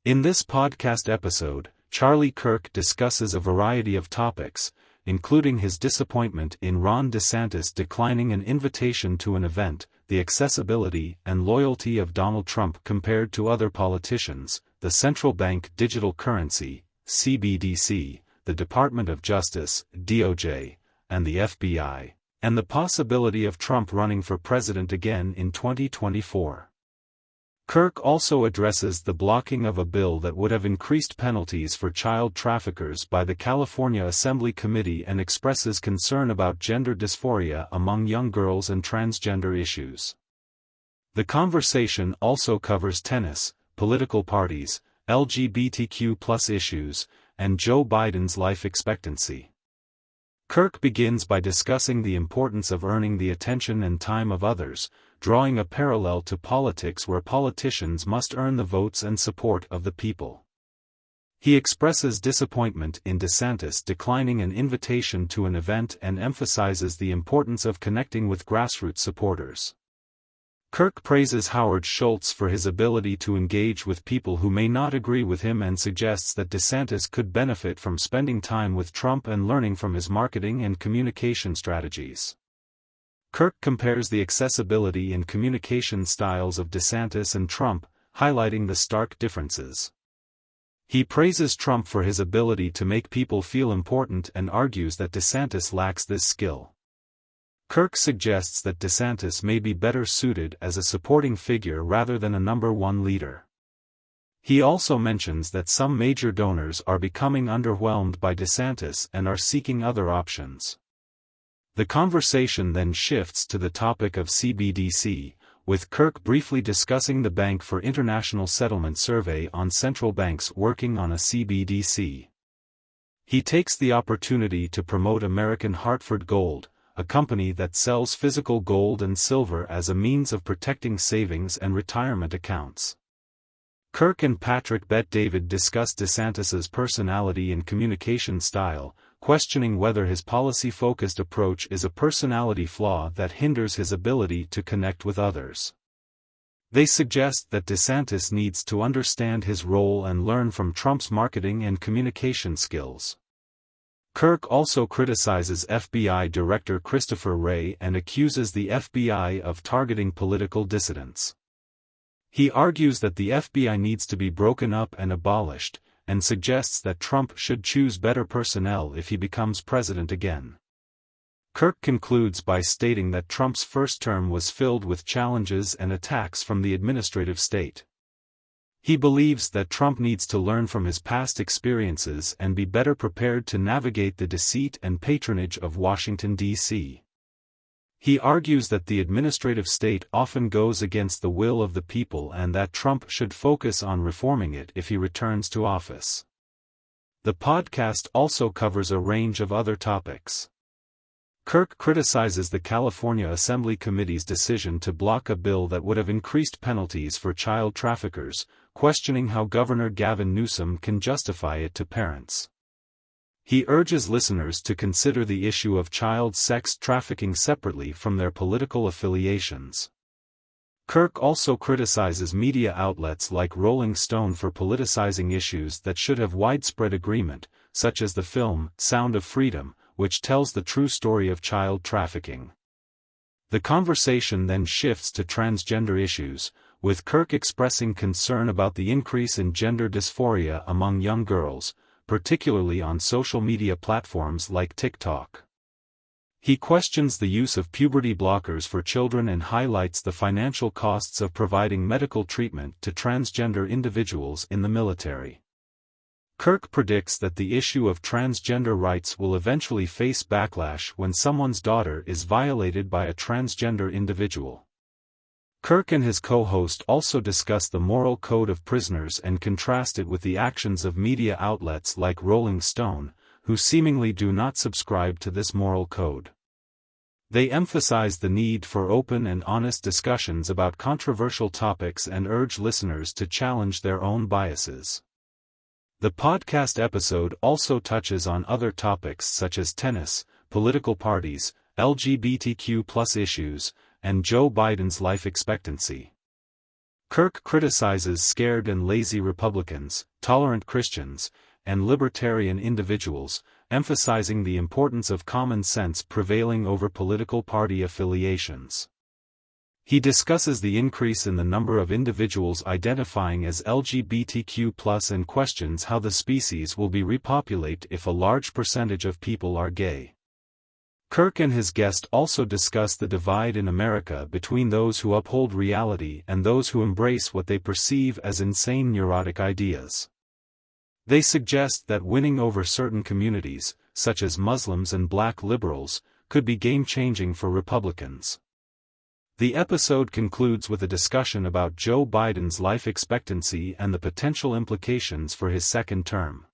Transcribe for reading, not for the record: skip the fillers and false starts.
In this podcast episode, Charlie Kirk discusses a variety of topics, including his disappointment in Ron DeSantis declining an invitation to an event, the accessibility and loyalty of Donald Trump compared to other politicians, the central bank digital currency, CBDC, the Department of Justice, DOJ, and the FBI, and the possibility of Trump running for president again in 2024. Kirk also addresses the blocking of a bill that would have increased penalties for child traffickers by the California Assembly Committee and expresses concern about gender dysphoria among young girls and transgender issues. The conversation also covers tennis, political parties, LGBTQ+ issues, and Joe Biden's life expectancy. Kirk begins by discussing the importance of earning the attention and time of others, drawing a parallel to politics where politicians must earn the votes and support of the people. He expresses disappointment in DeSantis declining an invitation to an event and emphasizes the importance of connecting with grassroots supporters. Kirk praises Howard Schultz for his ability to engage with people who may not agree with him and suggests that DeSantis could benefit from spending time with Trump and learning from his marketing and communication strategies. Kirk compares the accessibility and communication styles of DeSantis and Trump, highlighting the stark differences. He praises Trump for his ability to make people feel important and argues that DeSantis lacks this skill. Kirk suggests that DeSantis may be better suited as a supporting figure rather than a number one leader. He also mentions that some major donors are becoming underwhelmed by DeSantis and are seeking other options. The conversation then shifts to the topic of CBDC, with Kirk briefly discussing the Bank for International Settlement survey on central banks working on a CBDC. He takes the opportunity to promote American Hartford Gold, a company that sells physical gold and silver as a means of protecting savings and retirement accounts. Kirk and Patrick Bet-David discuss DeSantis's personality and communication style, questioning whether his policy-focused approach is a personality flaw that hinders his ability to connect with others. They suggest that DeSantis needs to understand his role and learn from Trump's marketing and communication skills. Kirk also criticizes FBI Director Christopher Wray and accuses the FBI of targeting political dissidents. He argues that the FBI needs to be broken up and abolished, and suggests that Trump should choose better personnel if he becomes president again. Kirk concludes by stating that Trump's first term was filled with challenges and attacks from the administrative state. He believes that Trump needs to learn from his past experiences and be better prepared to navigate the deceit and patronage of Washington, D.C. He argues that the administrative state often goes against the will of the people and that Trump should focus on reforming it if he returns to office. The podcast also covers a range of other topics. Kirk criticizes the California Assembly Committee's decision to block a bill that would have increased penalties for child traffickers, questioning how Governor Gavin Newsom can justify it to parents. He urges listeners to consider the issue of child sex trafficking separately from their political affiliations. Kirk also criticizes media outlets like Rolling Stone for politicizing issues that should have widespread agreement, such as the film Sound of Freedom, which tells the true story of child trafficking. The conversation then shifts to transgender issues, with Kirk expressing concern about the increase in gender dysphoria among young girls, particularly on social media platforms like TikTok. He questions the use of puberty blockers for children and highlights the financial costs of providing medical treatment to transgender individuals in the military. Kirk predicts that the issue of transgender rights will eventually face backlash when someone's daughter is violated by a transgender individual. Kirk and his co-host also discuss the moral code of prisoners and contrast it with the actions of media outlets like Rolling Stone, who seemingly do not subscribe to this moral code. They emphasize the need for open and honest discussions about controversial topics and urge listeners to challenge their own biases. The podcast episode also touches on other topics such as tennis, political parties, LGBTQ+ issues, and Joe Biden's life expectancy. Kirk criticizes scared and lazy Republicans, tolerant Christians, and libertarian individuals, emphasizing the importance of common sense prevailing over political party affiliations. He discusses the increase in the number of individuals identifying as LGBTQ+ and questions how the species will be repopulated if a large percentage of people are gay. Kirk and his guest also discuss the divide in America between those who uphold reality and those who embrace what they perceive as insane neurotic ideas. They suggest that winning over certain communities, such as Muslims and black liberals, could be game-changing for Republicans. The episode concludes with a discussion about Joe Biden's life expectancy and the potential implications for his second term.